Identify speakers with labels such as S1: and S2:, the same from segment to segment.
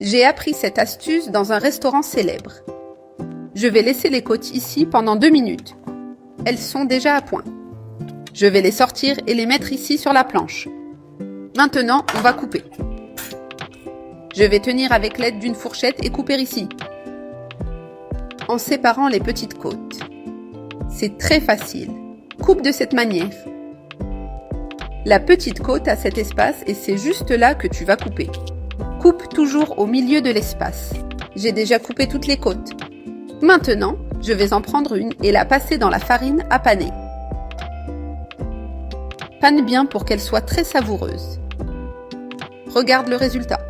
S1: J'ai appris cette astuce dans un restaurant célèbre. Je vais laisser les côtes ici pendant 2 minutes. Elles sont déjà à point. Je vais les sortir et les mettre ici sur la planche. Maintenant, on va couper. Je vais tenir avec l'aide d'une fourchette et couper ici, en séparant les petites côtes. C'est très facile. Coupe de cette manière. La petite côte a cet espace et c'est juste là que tu vas couper. Coupe toujours au milieu de l'espace. J'ai déjà coupé toutes les côtes. Maintenant, je vais en prendre une et la passer dans la farine à paner. Pane bien pour qu'elle soit très savoureuse. Regarde le résultat.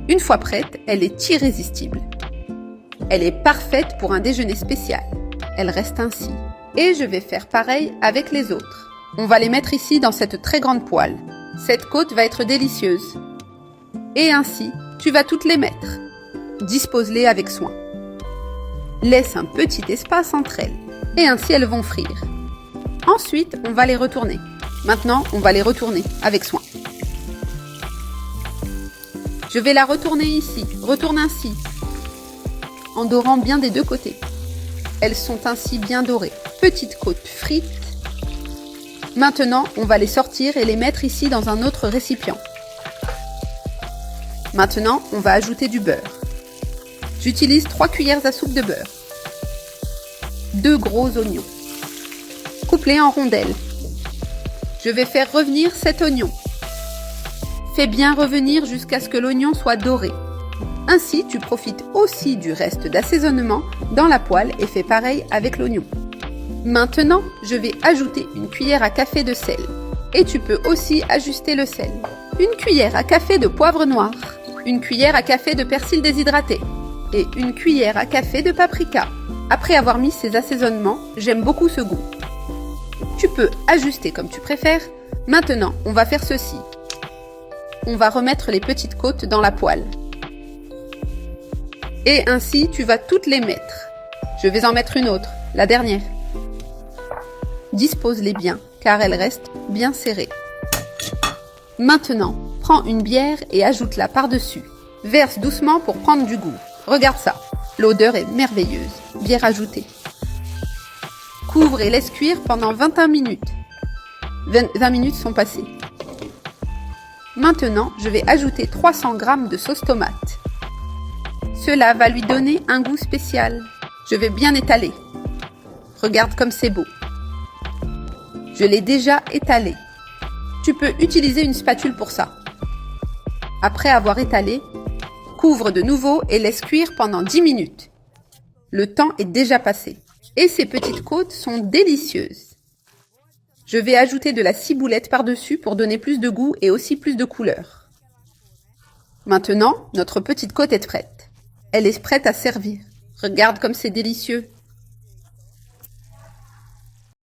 S1: Une fois prête, elle est irrésistible. Elle est parfaite pour un déjeuner spécial. Elle reste ainsi. Et je vais faire pareil avec les autres. On va les mettre ici dans cette très grande poêle. Cette côte va être délicieuse. Et ainsi, tu vas toutes les mettre. Dispose-les avec soin. Laisse un petit espace entre elles. Et ainsi elles vont frire. Ensuite, on va les retourner. Maintenant, on va les retourner avec soin. Je vais la retourner ici. Retourne ainsi. En dorant bien des deux côtés. Elles sont ainsi bien dorées. Petites côtes frites. Maintenant, on va les sortir et les mettre ici dans un autre récipient. Maintenant, on va ajouter du beurre. J'utilise 3 cuillères à soupe de beurre. 2 gros oignons. Coupe-les en rondelles. Je vais faire revenir cet oignon. Fais bien revenir jusqu'à ce que l'oignon soit doré. Ainsi, tu profites aussi du reste d'assaisonnement dans la poêle et fais pareil avec l'oignon. Maintenant, je vais ajouter une cuillère à café de sel. Et tu peux aussi ajuster le sel. Une cuillère à café de poivre noir. Une cuillère à café de persil déshydraté. Et une cuillère à café de paprika. Après avoir mis ces assaisonnements, j'aime beaucoup ce goût. Tu peux ajuster comme tu préfères. Maintenant, on va faire ceci. On va remettre les petites côtes dans la poêle. Et ainsi, tu vas toutes les mettre. Je vais en mettre une autre, la dernière. Dispose-les bien, car elles restent bien serrées. Maintenant, prends une bière et ajoute-la par-dessus. Verse doucement pour prendre du goût. Regarde ça, l'odeur est merveilleuse. Bière ajoutée. Couvre et laisse cuire pendant 21 minutes. 20 minutes sont passées. Maintenant, je vais ajouter 300 g de sauce tomate. Cela va lui donner un goût spécial. Je vais bien étaler. Regarde comme c'est beau. Je l'ai déjà étalé. Tu peux utiliser une spatule pour ça. Après avoir étalé, couvre de nouveau et laisse cuire pendant 10 minutes. Le temps est déjà passé. Et ces petites côtes sont délicieuses. Je vais ajouter de la ciboulette par-dessus pour donner plus de goût et aussi plus de couleur. Maintenant, notre petite côte est prête. Elle est prête à servir. Regarde comme c'est délicieux.